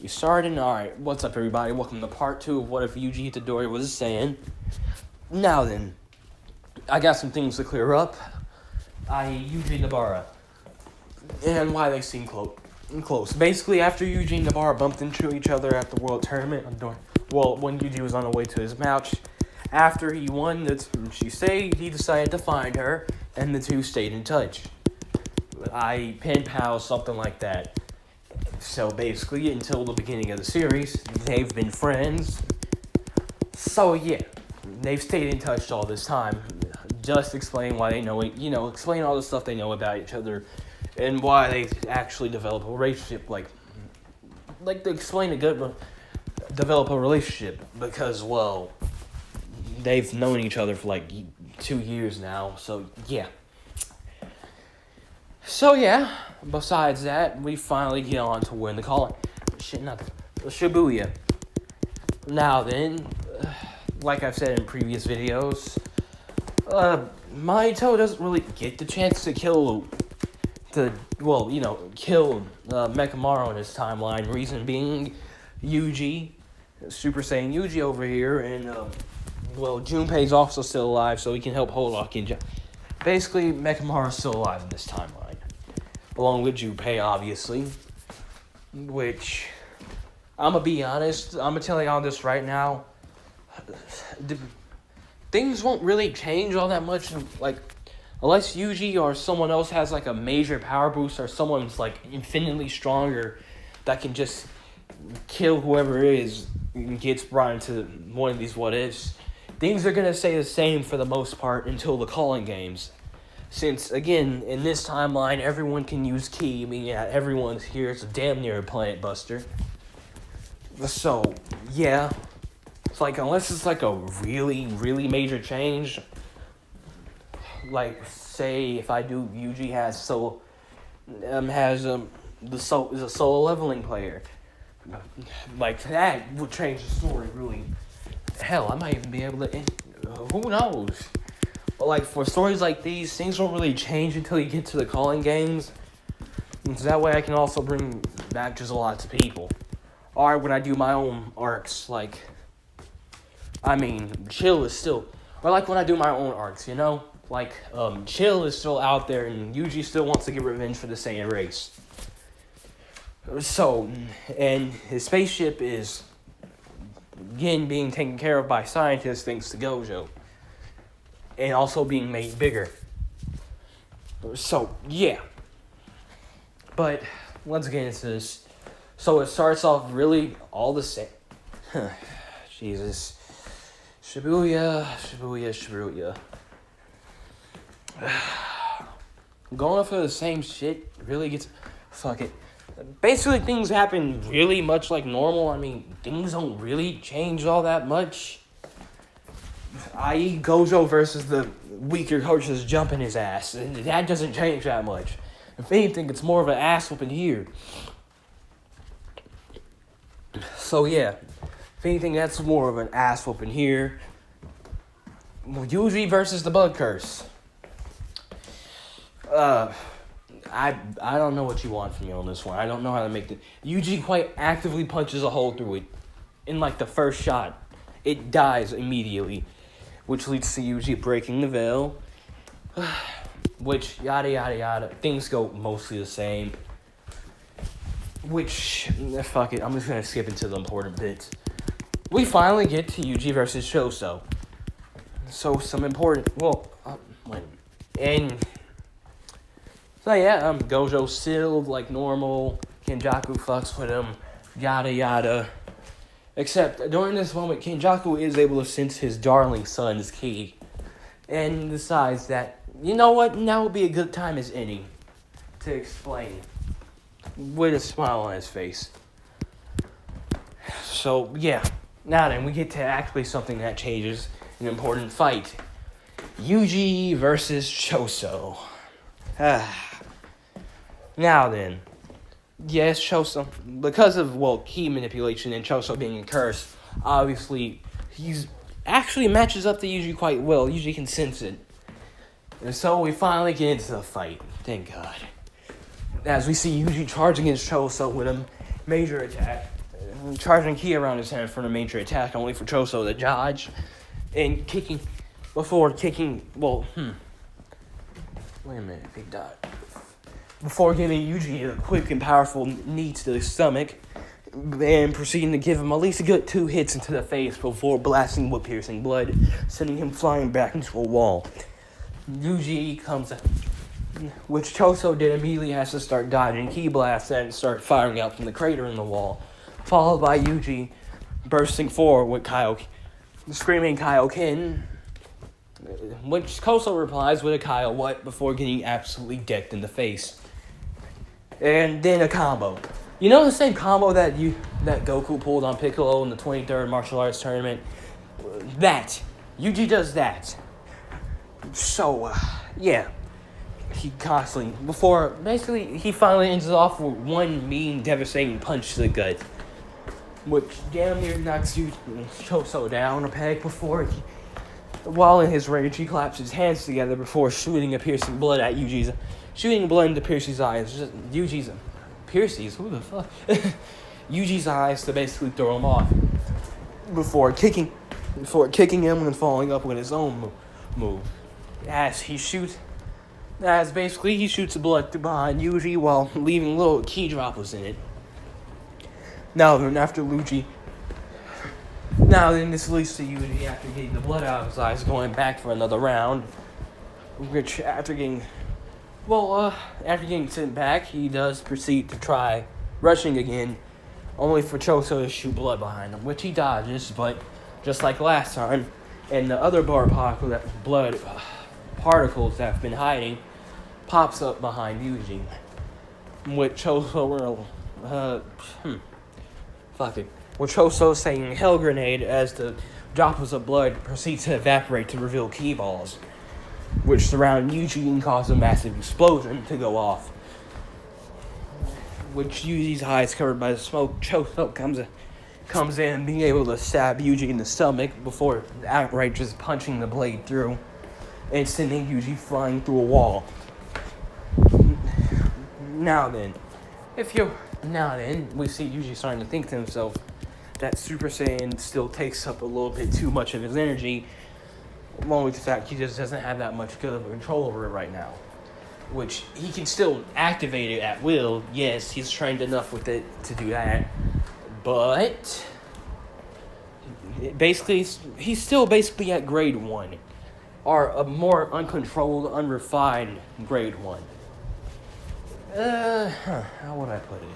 We started. Alright, what's up, everybody? Welcome to part 2 of what if Yuji Itadori was a Saiyan. Now then, I got some things to clear up. Yuji Nabara. And why they seem close. Basically, after Yuji and Nabara bumped into each other at the World Tournament, when Yuji was on the way to his match, after he won the Shisei, he decided to find her, and the two stayed in touch. Pen pal, something like that. So basically, until the beginning of the series, they've been friends. So yeah, they've stayed in touch all this time. Just explain why they know it, explain all the stuff they know about each other, and why they actually develop a relationship. Like to explain develop a relationship, because, well, they've known each other for like 2 years now, so yeah. So yeah, besides that, we finally get on to win the calling. Shibuya. Now then, like I've said in previous videos, Mahito doesn't really get the chance to kill Mechamaru in his timeline. Reason being, Yuji, Super Saiyan Yuji over here, and Junpei's also still alive, so he can help hold Akinja. Basically, Mechamaru's still alive in this timeline, along with Junpei, obviously. Which, I'm gonna be honest, I'm gonna tell y'all this right now. Things won't really change all that much, unless Yuji or someone else has like a major power boost, or someone's like infinitely stronger that can just kill whoever it is and gets brought into one of these what ifs. Things are gonna stay the same for the most part until the calling games. Since, again, in this timeline, everyone can use ki, meaning that everyone's here. It's damn near a planet buster. So, yeah. It's like, unless it's like a really, really major change, like, say, if I do, Yuji is a solo leveling player. Like, that would change the story, really. Hell, I might even be able to, who knows? But, like, for stories like these, things don't really change until you get to the calling games. And so that way I can also bring matches a lot to people. Or when I do my own arcs, Chill is still... Or, when I do my own arcs, Chill is still out there, and Yuji still wants to get revenge for the Saiyan race. So, and his spaceship is, again, being taken care of by scientists thanks to Gojo. And also being made bigger. So, yeah. But, let's get into this. So, it starts off really all the same. Jesus. Shibuya. Going up for the same shit really gets... Fuck it. Basically, things happen really much like normal. Things don't really change all that much. I.e. Gojo versus the weaker coaches jumping his ass. And that doesn't change that much. If anything, it's more of an ass whooping here. So yeah. If anything, that's more of an ass whooping here. Yuji versus the Bug Curse. I don't know what you want from me on this one. I don't know how to make it. Yuji quite actively punches a hole through it. In the first shot. It dies immediately. Which leads to Yuji breaking the veil. Which, yada yada yada. Things go mostly the same. Which, fuck it. I'm just gonna skip into the important bits. We finally get to Yuji versus Choso. So, some important... Gojo still, like normal. Kenjaku fucks with him. Yada yada. Except, during this moment, Kenjaku is able to sense his darling son's ki. And decides that, you know what, now would be a good time as any to explain. With a smile on his face. So, yeah. Now then, we get to actually something that changes an important fight. Yuji versus Choso. Now then. Yes, Choso, because of, ki manipulation and Choso being a curse, obviously, he's actually matches up to Yuji quite well. Yuji can sense it. And so we finally get into the fight. Thank God. as we see Yuji charging his Choso with a major attack, charging ki around his head for a major attack, only for Choso to dodge, and kicking, wait a minute, big dot. Before giving Yuji a quick and powerful knee to the stomach, and proceeding to give him at least a good 2 hits into the face before blasting with piercing blood, sending him flying back into a wall. Yuji comes, which Choso did immediately, has to start dodging ki blasts and start firing out from the crater in the wall, followed by Yuji bursting forward with screaming Kaioken, which Choso replies with a Kaio what before getting absolutely decked in the face. And then a combo. You know the same combo that Goku pulled on Piccolo in the 23rd martial arts tournament? That. Yuji does that. So, yeah. He constantly, basically, he finally ends it off with one mean, devastating punch to the gut, which damn near knocks Choso down a peg before while in his rage, he claps his hands together before shooting blood into Piercy's eyes. Piercy's? Who the fuck? Yuji's eyes to basically throw him off before kicking him and following up with his own move. He shoots the blood through behind Yuji while leaving little ki droplets in it. Now then, this leads to Yuji after getting the blood out of his eyes, going back for another round. Which, after getting sent back, he does proceed to try rushing again, only for Choso to shoot blood behind him, which he dodges, but just like last time, and the other blood particles that have been hiding pops up behind Yuji, with Choso with Choso saying hell grenade as the droplets of blood proceed to evaporate to reveal ki balls, which surround Yuji and cause a massive explosion to go off. Which Yuji's eyes covered by the smoke, Choso comes in, being able to stab Yuji in the stomach before outright just punching the blade through and sending Yuji flying through a wall. Now then, we see Yuji starting to think to himself that Super Saiyan still takes up a little bit too much of his energy, along with the fact he just doesn't have that much good of a control over it right now. Which he can still activate it at will. Yes, he's trained enough with it to do that. But he's still basically at grade 1. Or a more uncontrolled, unrefined grade 1. How would I put it?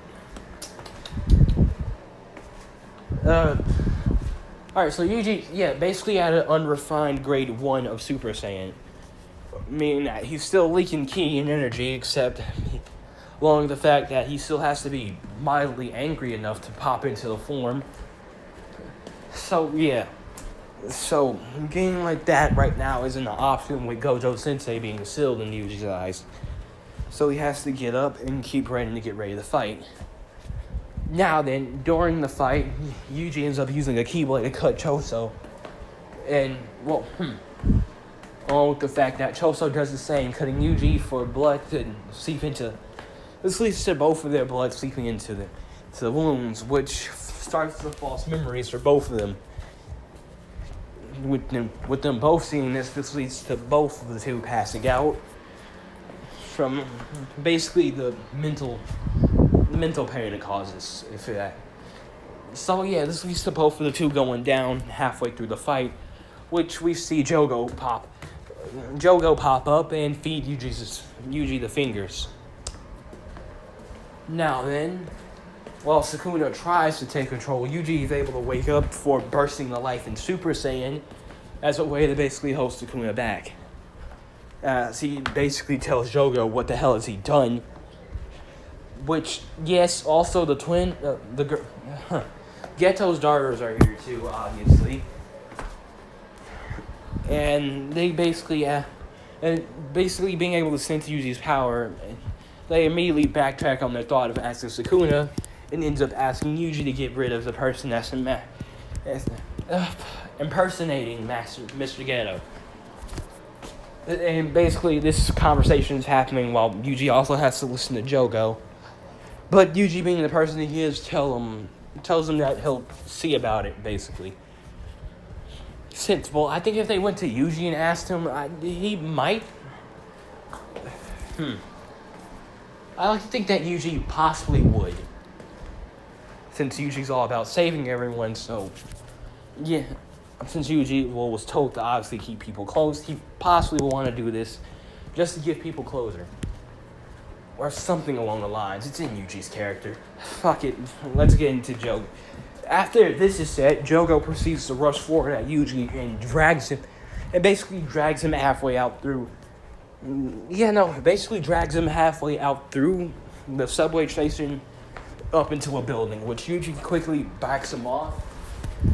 Alright, so Yuji, basically at an unrefined grade 1 of Super Saiyan. Meaning that he's still leaking ki and energy, except along with the fact that he still has to be mildly angry enough to pop into the form. So, yeah. So, getting like that right now isn't an option with Gojo Sensei being sealed in Yuji's eyes. So he has to get up and keep ready to get ready to fight. Now then, during the fight, Yuji ends up using a keyblade to cut Choso. And, along with the fact that Choso does the same, cutting Yuji for blood to seep into... This leads to both of their blood seeping into the wounds, which starts the false memories for both of them. With them both seeing this leads to both of the two passing out from basically the mental pain it causes. So yeah, this leads to both of the two going down halfway through the fight, which we see Jogo pop up and feed Yuji the fingers. Now then, while Sukuna tries to take control, Yuji is able to wake up before bursting to life in Super Saiyan as a way to basically hold Sukuna back. He basically tells Jogo what the hell has he done. Which, yes, also the twin, Geto's daughters are here too, obviously. And they basically being able to sense Yuji's power, they immediately backtrack on their thought of asking Sukuna, and ends up asking Yuji to get rid of the person that's impersonating Mr. Geto. And basically, this conversation is happening while Yuji also has to listen to Jogo. But Yuji, being the person he is, tells him that he'll see about it, basically. Well, I think if they went to Yuji and asked him, he might. I like to think that Yuji possibly would. Since Yuji's all about saving everyone, so... Yeah. Since Yuji, was told to obviously keep people close, he possibly will want to do this just to give people closure. Or something along the lines. It's in Yuji's character. Fuck it. Let's get into Jogo. After this is said, Jogo proceeds to rush forward at Yuji and basically drags him halfway out through... basically drags him halfway out through the subway station up into a building, which Yuji quickly backs him off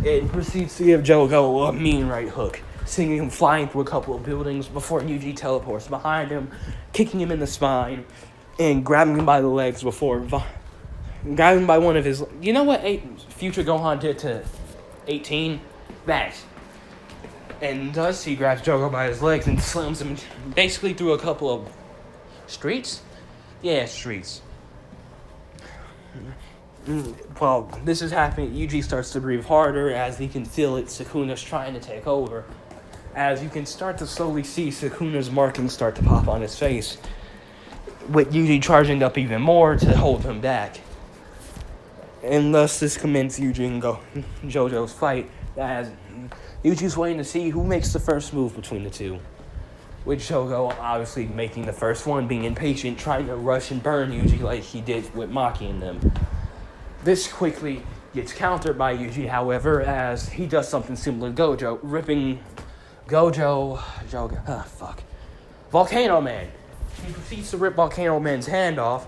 and proceeds to give Jogo a mean right hook, sending him flying through a couple of buildings before Yuji teleports behind him, kicking him in the spine, and grabbing him by the legs before grabbing by one of his... You know what Future Gohan did to 18? That. And thus he grabs Jogo by his legs and slams him basically through a couple of streets? Yeah, streets. Well, this is happening. Yuji starts to breathe harder as he can feel it. Sukuna's trying to take over. As you can start to slowly see Sukuna's markings start to pop on his face, with Yuji charging up even more to hold him back. And thus this commences Yuji and Jojo's fight, as Yuji's waiting to see who makes the first move between the two. With Jogo obviously making the first one, being impatient, trying to rush and burn Yuji like he did with Maki and them. This quickly gets countered by Yuji, however, as he does something similar to Gojo, ripping Volcano Man. He proceeds to rip Volcano Man's hand off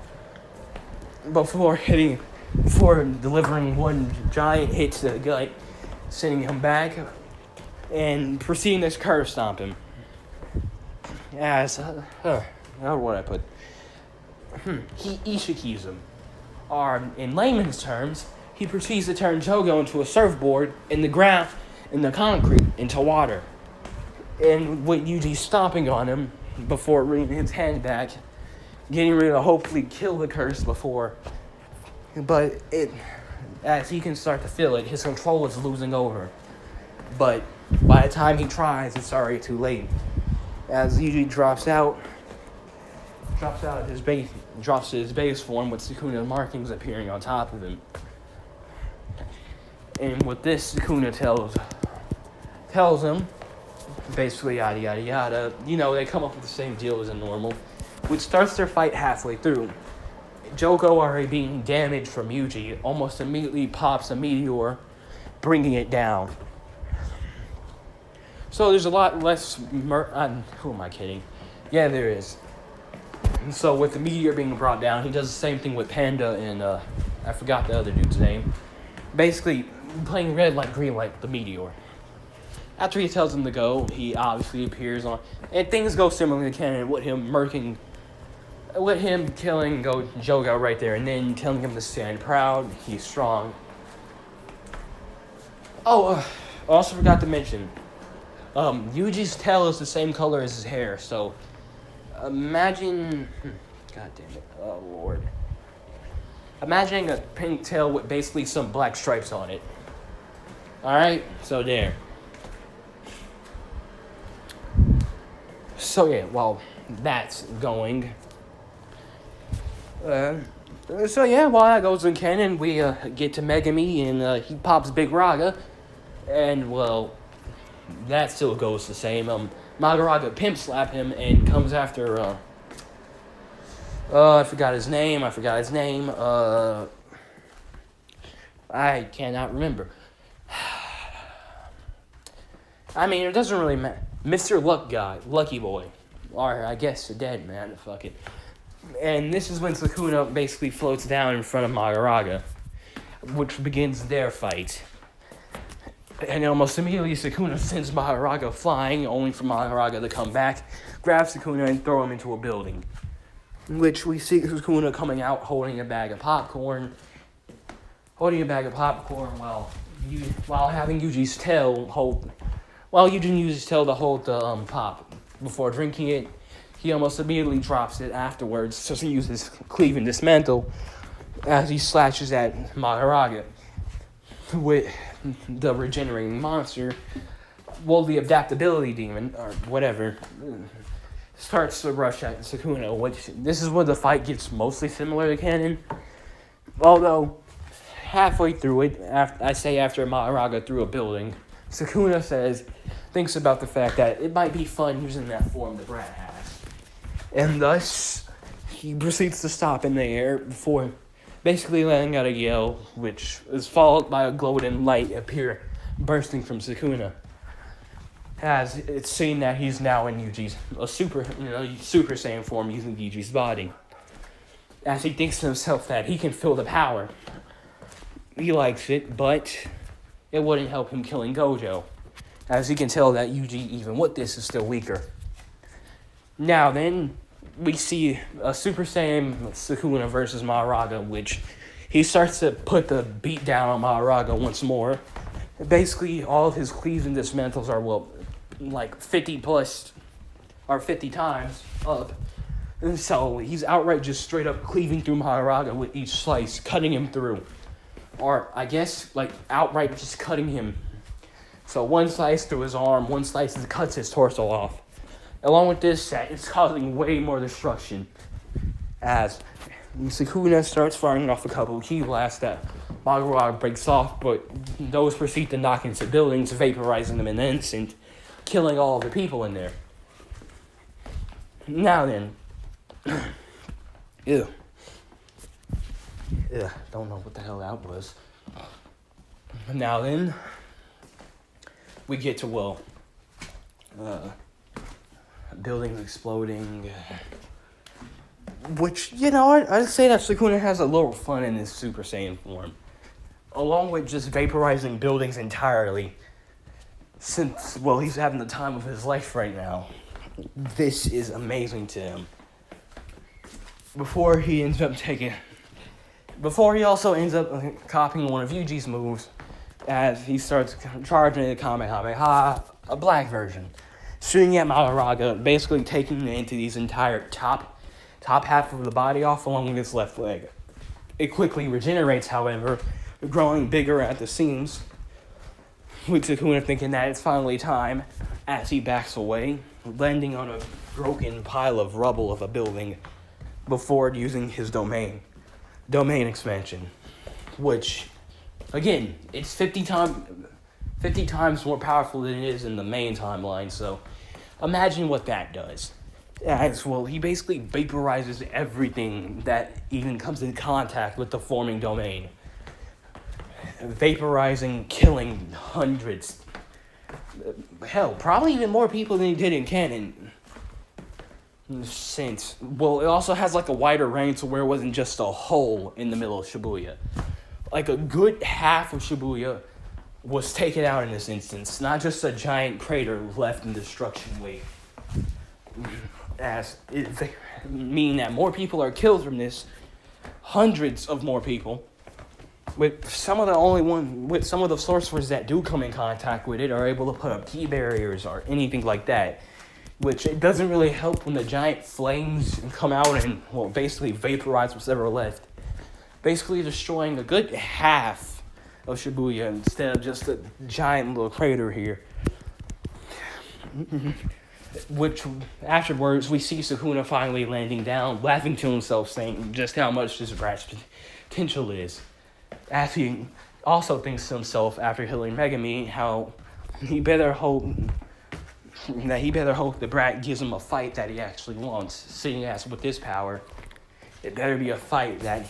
before delivering one giant hit to the gut, sending him back, and proceeding to curve stomp him. As, how would I put? He Ishikis him. Or, in layman's terms, he proceeds to turn Jogo into a surfboard in the concrete, into water. And with Yuji stomping on him before bringing his hand back, getting ready to hopefully kill the curse before. But as he can start to feel it, his control is losing over. But by the time he tries, it's already too late. As Yuji drops to his base form with Sukuna's markings appearing on top of him. And with this, Sukuna tells him, basically yada yada yada, they come up with the same deal as a normal, which starts their fight halfway through. Jogo, already being damaged from Yuji, almost immediately pops a meteor, bringing it down. So there's a lot less... who am I kidding? Yeah, there is. And so with the meteor being brought down, he does the same thing with Panda and... I forgot the other dude's name. Basically, playing red light, green light, the meteor. After he tells him to go, he obviously appears on... And things go similarly to canon with him killing Jogo right there, and then telling him to stand proud, he's strong. Oh, also forgot to mention... Yuji's tail is the same color as his hair, so imagine... God damn it. Oh, Lord. Imagining a pink tail with basically some black stripes on it. Alright? So, there. So, yeah, while that's going... while that goes in canon, we get to Megami, and he pops Big Raga, and, well... That still goes the same. Magaraga pimp slap him and comes after, I forgot his name. I cannot remember. I mean, it doesn't really matter. Mr. Lucky Boy. Or, I guess, the dead man, fuck it. And this is when Sukuna basically floats down in front of Magaraga, which begins their fight. And almost immediately, Sukuna sends Magaraga flying, only for Magaraga to come back, grab Sukuna, and throw him into a building. Which we see Sukuna coming out holding a bag of popcorn. While having Yuji's tail hold... While Yuji uses his tail to hold the before drinking it. He almost immediately drops it afterwards, so he uses cleave and dismantle as he slashes at Madaraga with the regenerating monster. Well, the adaptability demon, or whatever, starts to rush at Sukuna, which this is where the fight gets mostly similar to canon. Although, halfway through it, after Madaraga threw a building, Sukuna thinks about the fact that it might be fun using that form the brat has. And thus, he proceeds to stop in the air before basically letting out a yell, which is followed by a golden light bursting from Sukuna. As it's seen that he's now in Yuji's Super Saiyan form using Yuji's body. As he thinks to himself that he can feel the power. He likes it, but it wouldn't help him killing Gojo, as he can tell that Yuji, even with this, is still weaker. Now then, we see a Super Saiyan Sukuna versus Madaraga, which he starts to put the beat down on Madaraga once more. Basically, all of his cleaves and dismantles are, 50 plus, or 50 times up. And so he's outright just straight up cleaving through Madaraga with each slice, cutting him through. Or, I guess, outright just cutting him. So one slice through his arm, one slice cuts his torso off. Along with this set, it's causing way more destruction. As Sukuna starts firing off a couple of ki blasts that Madaraga breaks off, but those proceed to knock into buildings, vaporizing them in an instant, killing all of the people in there. Now then. Ew. Yeah, don't know what the hell that was. Now then, we get to, buildings exploding. Which, I'd say that Sukuna has a little fun in his Super Saiyan form. Along with just vaporizing buildings entirely. Since, he's having the time of his life right now. This is amazing to him. Before he also ends up copying one of Yuji's moves, as he starts charging the Kamehameha, a black version, shooting at Madaraga, basically taking the entity's entire top half of the body off along with its left leg. It quickly regenerates, however, growing bigger at the seams, with Sukuna thinking that it's finally time, as he backs away, landing on a broken pile of rubble of a building, before using his domain expansion, which, again, it's 50 times more powerful than it is in the main timeline, so imagine what that does. He basically vaporizes everything that even comes in contact with the forming domain. Vaporizing, killing hundreds. Hell, probably even more people than he did in canon. Since, it also has a wider range to where it wasn't just a hole in the middle of Shibuya. A good half of Shibuya was taken out in this instance, not just a giant crater left in destruction wake. Meaning that more people are killed from this, hundreds of more people. With some of the sorcerers that do come in contact with it are able to put up key barriers or anything like that. Which it doesn't really help when the giant flames come out and, basically vaporize what's ever left. Basically destroying a good half of Shibuya instead of just a giant little crater here. Which, afterwards, we see Sukuna finally landing down, laughing to himself, saying just how much this brat's potential is. As he also thinks to himself, after killing Megami, how he better hope the brat gives him a fight that he actually wants, seeing as with this power, it better be a fight that,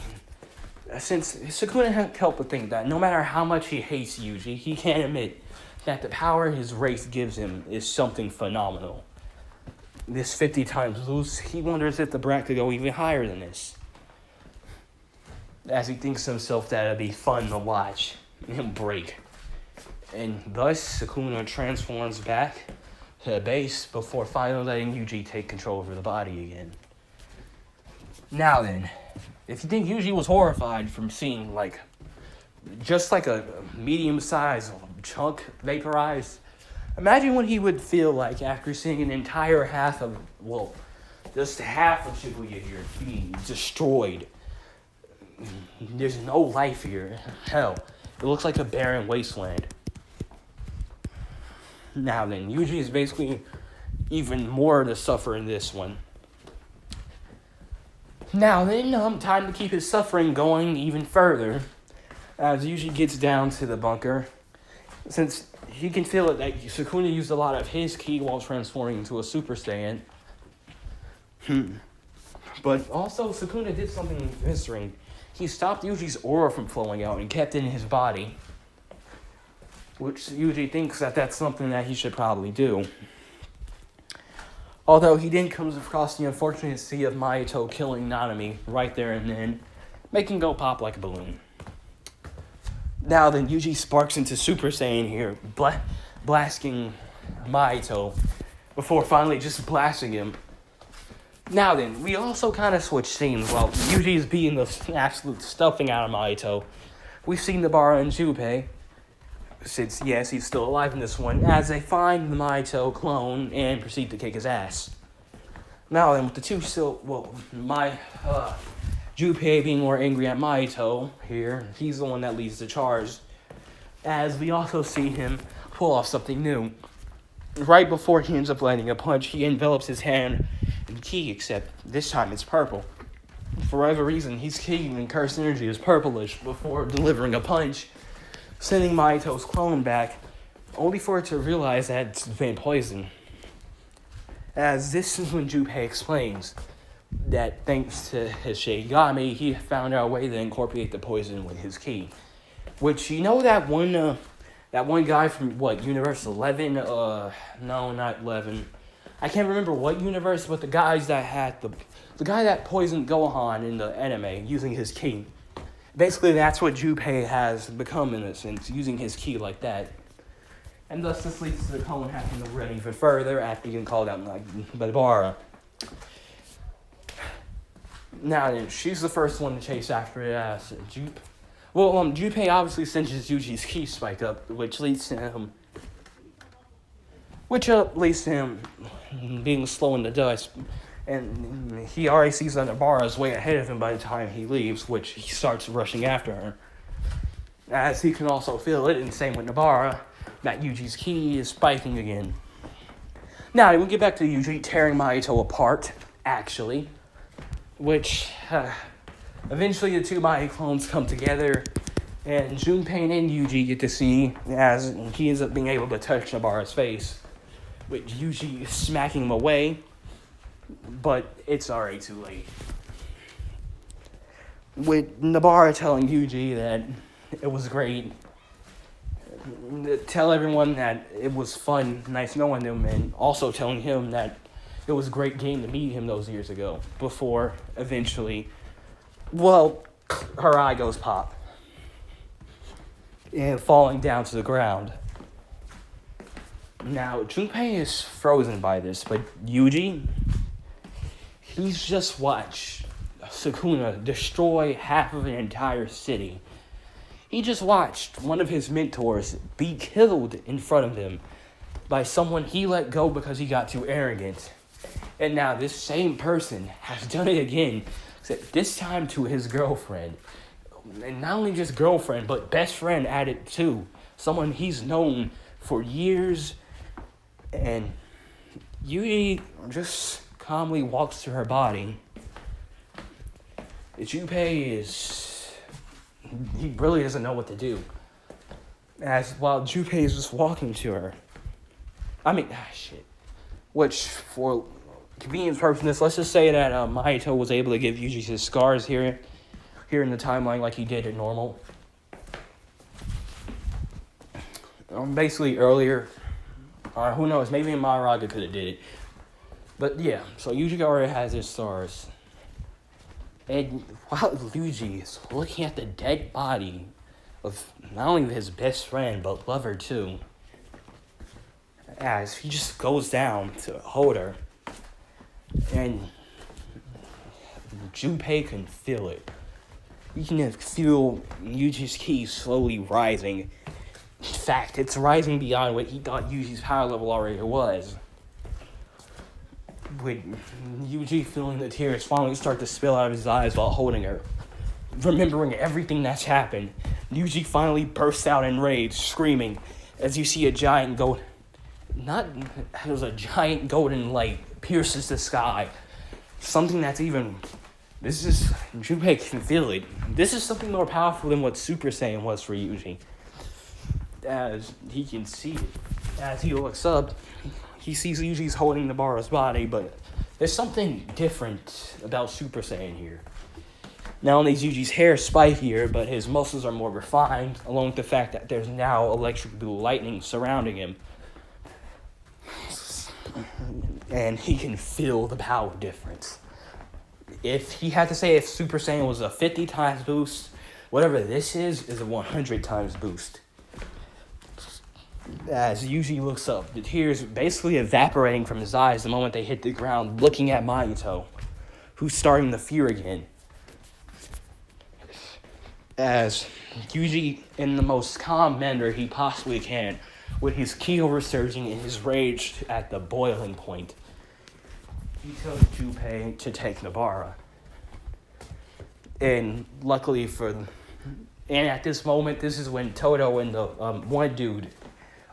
since Sukuna can't help but think that no matter how much he hates Yuji, he can't admit that the power his race gives him is something phenomenal. This 50 times loose, he wonders if the brat could go even higher than this. As he thinks to himself that it'd be fun to watch him break. And thus, Sukuna transforms back to the base before finally letting Yuji take control over the body again. Now then, if you think Yuji was horrified from seeing just a medium-sized chunk vaporized, Imagine what he would feel like after seeing an entire just half of Shibuya here being destroyed. There's no life here. Hell, it looks like a barren wasteland. Now then, Yuji is basically even more to suffer in this one. Now then, time to keep his suffering going even further. As Yuji gets down to the bunker, since he can feel it that Sukuna used a lot of his ki while transforming into a Super Saiyan. But also, Sukuna did something mystery. He stopped Yuji's aura from flowing out and kept it in his body. Which Yuji thinks that that's something that he should probably do. Although he then comes across the unfortunate sea of Mahito killing Nanami right there and then, making go pop like a balloon. Now then, Yuji sparks into Super Saiyan here, blasting Mahito, before finally just blasting him. Now then, we also kind of switch scenes while Yuji is beating the absolute stuffing out of Mahito. We've seen Nobara and Junpei, since, yes, he's still alive in this one, as they find the Mahito clone and proceed to kick his ass. Now then, with the two Junpei being more angry at Mahito here, he's the one that leads the charge, as we also see him pull off something new. Right before he ends up landing a punch, he envelops his hand in ki, except this time it's purple. For whatever reason, his ki and cursed energy is purplish before delivering a punch, sending Mahito's clone back, only for it to realize that it's been poisoned. As this is when Junpei explains that thanks to his Shinigami, he found out a way to incorporate the poison with his ki. Which, that one guy from, Universe 11? No, not 11. I can't remember what universe, but the guys that had the guy that poisoned Gohan in the anime using his ki. Basically, that's what Junpei has become in a sense, using his ki like that. And thus, this leads to the clone having to run even further after getting called out by Nobara. Now then, she's the first one to chase after it as Junpei obviously cinches Yuji's ki spike up, which leads to him being slow in the dust. And he already sees that Nobara is way ahead of him by the time he leaves, which he starts rushing after her. As he can also feel it, and same with Nobara, that Yuji's ki is spiking again. Now, we'll get back to Yuji tearing Mahito apart, actually. Which, eventually the two Mahito clones come together, and Junpei and Yuji get to see as he ends up being able to touch Nobara's face, with Yuji smacking him away. But it's already too late. With Nobara telling Yuji that it was great, tell everyone that it was fun, nice knowing him, and also telling him that it was a great game to meet him those years ago, before eventually, her eye goes pop, and falling down to the ground. Now, Junpei is frozen by this, but Yuji, he's just watched Sukuna destroy half of an entire city. He just watched one of his mentors be killed in front of him by someone he let go because he got too arrogant. And now this same person has done it again, except this time to his girlfriend. And not only just girlfriend, but best friend at it too. Someone he's known for years. And Yui just calmly walks to her body. Junpei he really doesn't know what to do. As while Junpei is just walking to her. Which, for convenience purposes, let's just say that Mahito was able to give Yuji his scars here in the timeline like he did at normal. Basically earlier, or who knows, maybe Maharaga could have did it. But yeah, so Yuji already has his scars. And while Yuji is looking at the dead body of not only his best friend, but lover too, as he just goes down to hold her, and Junpei can feel it. You can feel Yuji's ki slowly rising, fact, it's rising beyond what he thought Yuji's power level already was. With Yuji feeling the tears finally start to spill out of his eyes while holding her. Remembering everything that's happened, Yuji finally bursts out in rage, screaming, as you see a giant giant golden light pierces the sky. Something that's Junpei can feel it. This is something more powerful than what Super Saiyan was for Yuji. As he can see it, as he looks up, he sees Yuji's holding Nobara's body, but there's something different about Super Saiyan here. Not only is Yuji's hair spikier, but his muscles are more refined, along with the fact that there's now electric blue lightning surrounding him. And he can feel the power difference. If he had to say if Super Saiyan was a 50 times boost, whatever this is a 100 times boost. As Yuji looks up, the tears basically evaporating from his eyes the moment they hit the ground, looking at Mahito, who's starting to fear again. As Yuji, in the most calm manner he possibly can, with his ki oversurging and his rage at the boiling point, he tells Junpei to take Nobara. And luckily at this moment, this is when Todo and the one dude,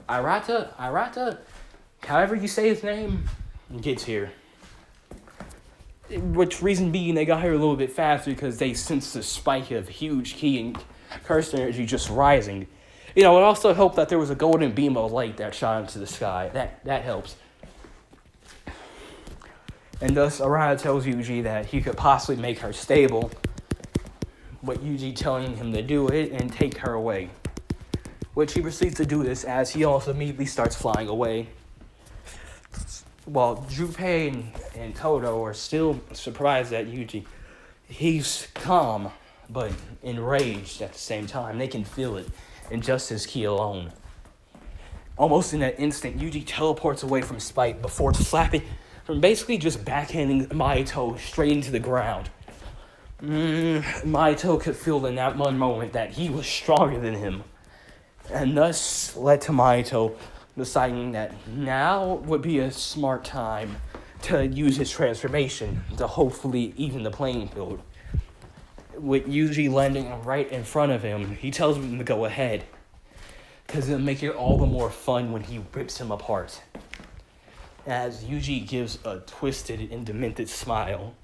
Arata, however you say his name, gets here. Which reason being, they got here a little bit faster because they sensed the spike of huge ki and curse energy just rising. It also helped that there was a golden beam of light that shot into the sky. That helps. And thus, Arata tells Yuji that he could possibly make her stable, but Yuji telling him to do it and take her away. Which he proceeds to do this as he also immediately starts flying away. While Junpei and Todo are still surprised at Yuji, he's calm, but enraged at the same time. They can feel it in just his ki alone. Almost in that instant, Yuji teleports away from Spike before basically just backhanding Mahito straight into the ground. Mahito could feel in that one moment that he was stronger than him, and thus led to Mahito deciding that now would be a smart time to use his transformation to hopefully even the playing field. With Yuji landing right in front of him, he tells him to go ahead, because it'll make it all the more fun when he rips him apart. As Yuji gives a twisted and demented smile,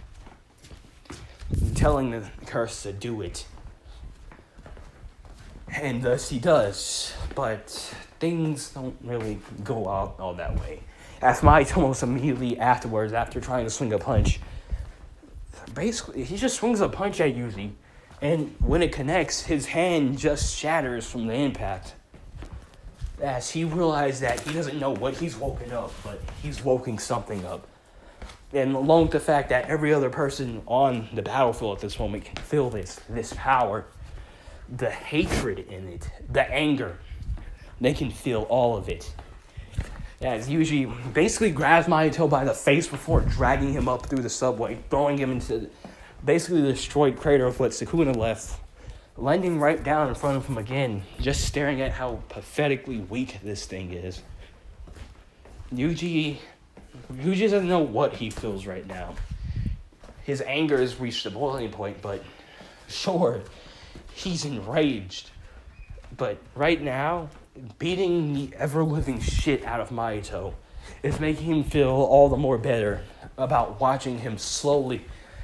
telling the curse to do it. And thus he does, but things don't really go out all that way. As Mahito almost immediately afterwards, after trying to swing a punch, basically he just swings a punch at Yuji, and when it connects, his hand just shatters from the impact. As he realized that he doesn't know what he's woken up, but he's woken something up. And along with the fact that every other person on the battlefield at this moment can feel this power, the hatred in it, the anger, they can feel all of it. As Yuji basically grabs Mahito by the face before dragging him up through the subway, throwing him into basically the destroyed crater of what Sukuna left, landing right down in front of him again, just staring at how pathetically weak this thing is. Yuji doesn't know what he feels right now. His anger has reached a boiling point, but sure, he's enraged. But right now, beating the ever-living shit out of Mahito is making him feel all the more better about watching him slowly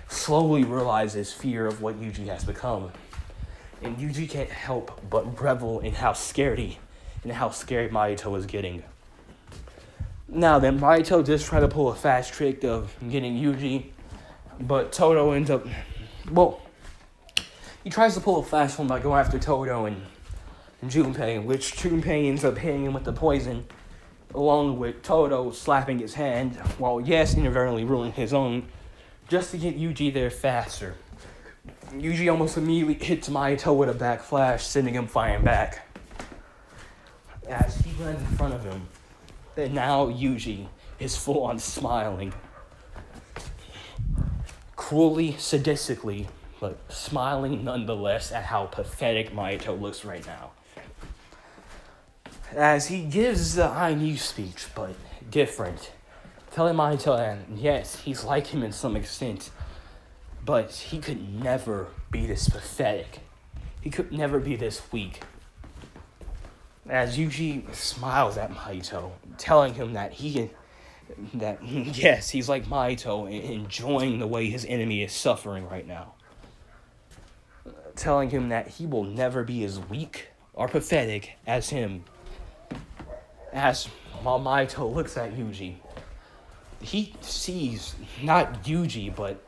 realize his fear of what Yuji has become. And Yuji can't help but revel in how scared Mahito is getting. Now then, Mahito does try to pull a fast trick of getting Yuji, but Todo ends up... Well, he tries to pull a fast one by going after Todo and Junpei, which Junpei ends up hitting him with the poison, along with Todo slapping his hand, while Yes inadvertently ruining his own, just to get Yuji there faster. Yuji almost immediately hits Mahito with a backflash, sending him flying back. As he lands in front of him, and now Yuji is full on smiling. Cruelly, sadistically, but smiling nonetheless at how pathetic Mahito looks right now. as he gives the I knew speech, but different. Telling Mahito that, yes, he's like him in some extent, but he could never be this pathetic. He could never be this weak. As Yuji smiles at Mahito, telling him that yes, he's like Mahito, enjoying the way his enemy is suffering right now. Telling him that he will never be as weak or pathetic as him. As Mahito looks at Yuji, he sees not Yuji, but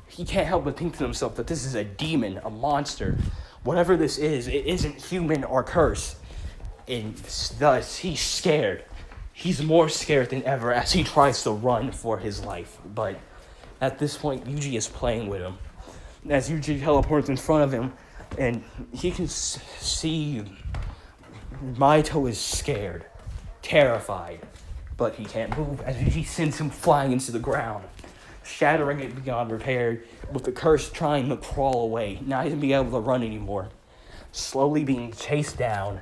he can't help but think to himself that this is a demon, a monster. Whatever this is, it isn't human or cursed. And thus, he's scared. He's more scared than ever as he tries to run for his life. But at this point, Yuji is playing with him. As Yuji teleports in front of him, and he can see Mahito is scared, terrified, but he can't move as Yuji sends him flying into the ground, shattering it beyond repair, with the curse trying to crawl away, not even being able to run anymore, slowly being chased down,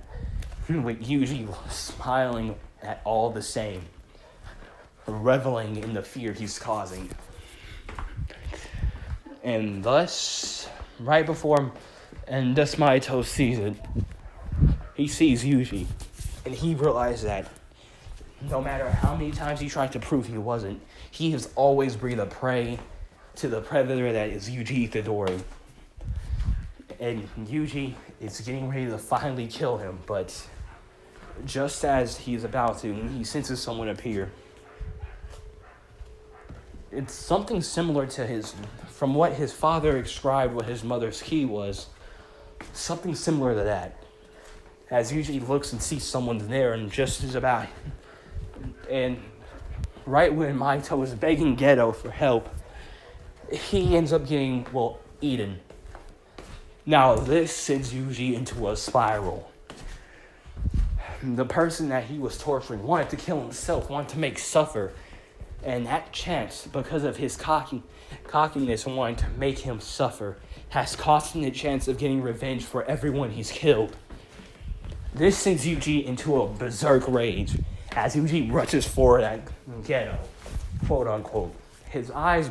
with Yuji smiling at all the same, reveling in the fear he's causing. And thus, right before him, and thus Mahito sees it, he sees Yuji, and he realizes that no matter how many times he tried to prove he wasn't, he has always been a prey to the predator that is Yuji Itadori. And Yuji is getting ready to finally kill him, but just as he's about to, he senses someone appear. It's something similar to from what his father described what his mother's key was, something similar to that. As Yuji looks and sees someone there and just is about, and right when Mahito is begging Geto for help, he ends up getting, eaten. Now this sends Yuji into a spiral. The person that he was torturing wanted to kill himself, wanted to make suffer. And that chance, because of his cockiness and wanting to make him suffer, has cost him the chance of getting revenge for everyone he's killed. This sends Yuji into a berserk rage, as Yuji rushes forward at Geto, quote unquote. His eyes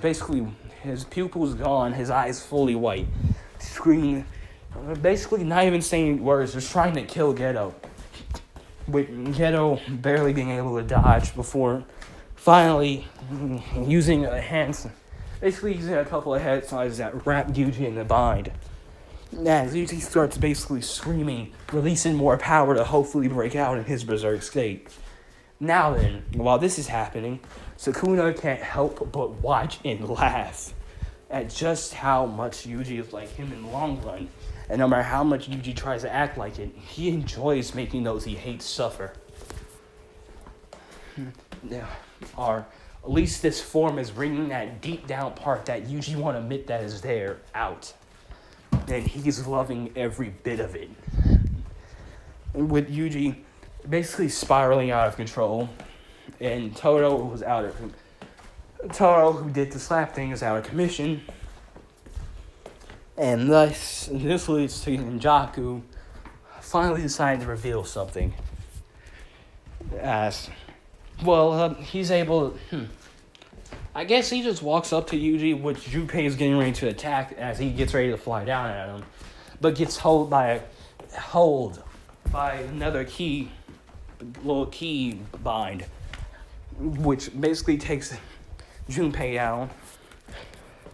his pupils gone, his eyes fully white, screaming, basically not even saying words, just trying to kill Geto. With Geto barely being able to dodge before finally using a couple of head sides that wrap Yuji in the bind. As Yuji starts basically screaming, releasing more power to hopefully break out in his berserk state. Now then, while this is happening, Sukuna can't help but watch and laugh at just how much Yuji is like him in the long run. And no matter how much Yuji tries to act like it, he enjoys making those he hates suffer. Or at least this form is bringing that deep down part that Yuji won't admit that is there out. And he's loving every bit of it. And with Yuji basically spiraling out of control, and Toro, who did the slap thing, is out of commission. And thus, this leads to Ninjaku finally deciding to reveal something. He's able to, I guess he just walks up to Yuji, which Junpei is getting ready to attack as he gets ready to fly down at him, but gets held by another little key bind, which basically takes Junpei out,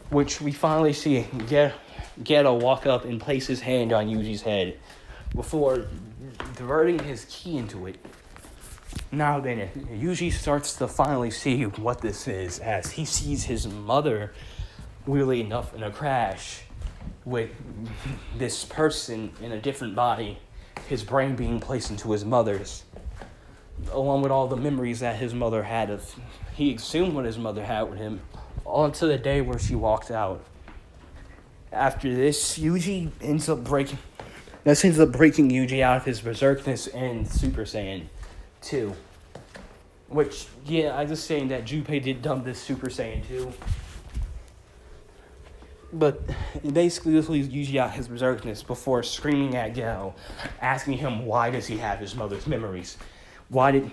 which we finally see Geto walk up and place his hand on Yuji's head before diverting his key into it. Now then, Yuji starts to finally see what this is, as he sees his mother, weirdly enough, in a crash with this person in a different body, his brain being placed into his mother's, along with all the memories that his mother had he assumed what his mother had with him, all until the day where she walked out. After this, Yuji ends up breaking Yuji out of his berserkness and Super Saiyan 2. Which, I just saying that Junpei did dump this Super Saiyan 2. But basically, this leaves Yuji out his berserkness before screaming at Gao, asking him why does he have his mother's memories? Why did...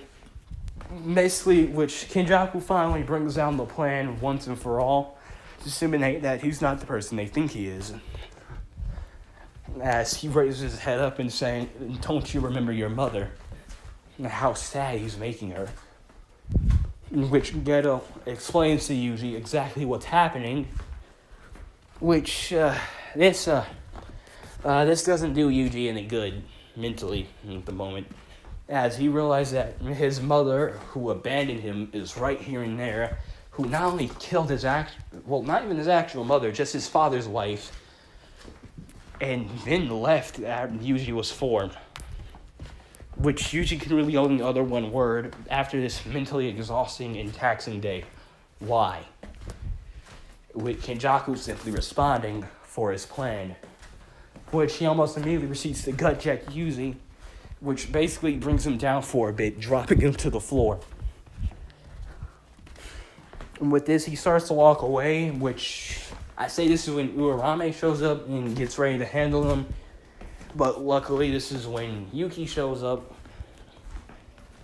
Basically, which Kenjaku finally brings down the plan once and for all, to disseminate that he's not the person they think he is. As he raises his head up and saying, "Don't you remember your mother?" And how sad he's making her. In which Geto explains to Yuji exactly what's happening, which this doesn't do Yuji any good mentally at the moment, as he realizes that his mother, who abandoned him, is right here and there, who not only killed not even his actual mother, just his father's wife, and then left after Yuji was formed. Which Yuji can really only utter one word after this mentally exhausting and taxing day. Why? With Kenjaku simply responding for his plan, which he almost immediately proceeds to gut check Yuji, which basically brings him down for a bit, dropping him to the floor. And with this, he starts to walk away, which I say this is when Urarame shows up and gets ready to handle him. But luckily, this is when Yuki shows up.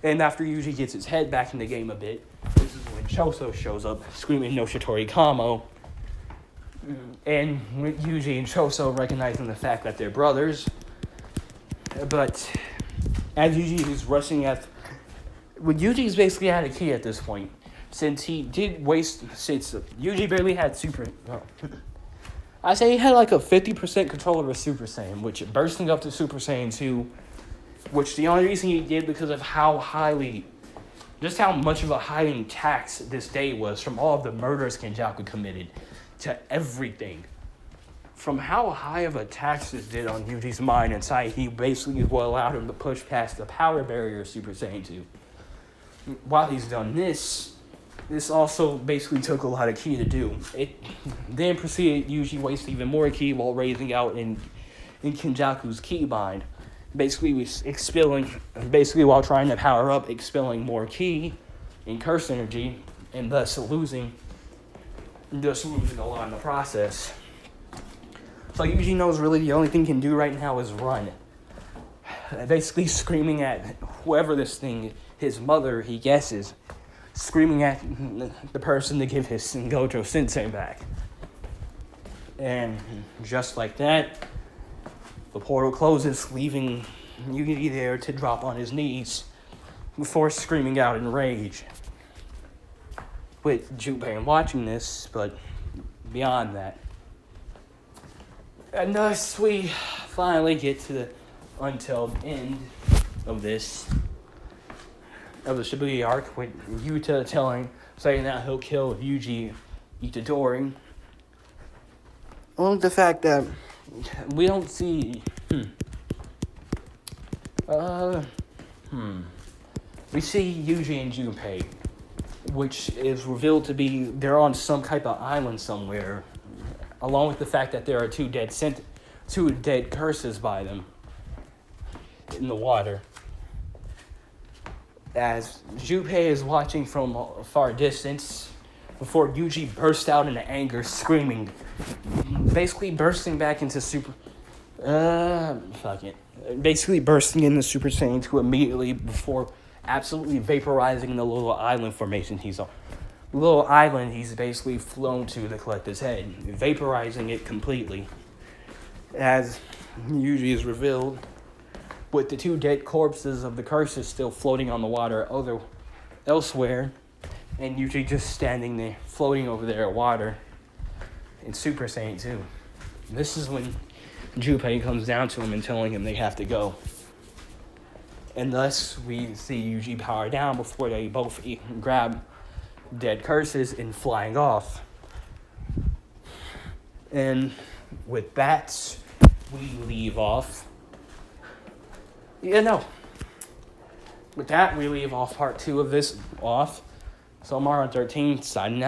And after Yuji gets his head back in the game a bit, this is when Choso shows up, screaming "No Shitori Kamo." And with Yuji and Choso recognizing the fact that they're brothers. But as Yuji is rushing Yuji's basically out of key at this point. Since Yuji barely had I say he had like a 50% control over Super Saiyan, which bursting up to Super Saiyan 2, which the only reason he did because of how much of a hiding tax this day was from all of the murders Kenjaku committed to everything. From how high of a tax this did on Yuji's mind and psyche, he basically will allow him to push past the power barrier of Super Saiyan 2. While he's done this also basically took a lot of ki to do. It then proceeded Yuji waste even more ki while raising out in Kenjaku's ki bind. Basically while trying to power up, expelling more ki and curse energy, and thus losing a lot in the process. So Yuji knows really the only thing he can do right now is run. Basically screaming at whoever this thing, his mother, he guesses, screaming at the person to give his Gojo Sensei back. And just like that, the portal closes, leaving Yuji there to drop on his knees before screaming out in rage. With Junpei watching this, but beyond that. And thus we finally get to the untold end of the Shibuya arc, with Yuta saying that he'll kill Yuji Itadori. Only the fact that we don't see we see Yuji and Junpei, which is revealed to be they're on some type of island somewhere, along with the fact that there are two dead curses by them in the water. As Junpei is watching from a far distance before Yuji bursts out into anger, screaming, basically bursting back into basically bursting into Super Saiyan 2 immediately before absolutely vaporizing the little island formation he's on. The little island he's basically flown to collect his head, vaporizing it completely. As Yuji is revealed, with the two dead corpses of the curses still floating on the water elsewhere, and Yuji just standing there, floating over there at water in Super Saiyan 2. This is when Junpei comes down to him and telling him they have to go. And thus, we see Yuji power down before they both grab dead curses and flying off. And with that, we leave off. With that, we leave off part 2 of this off. So I'm on 13, signing out.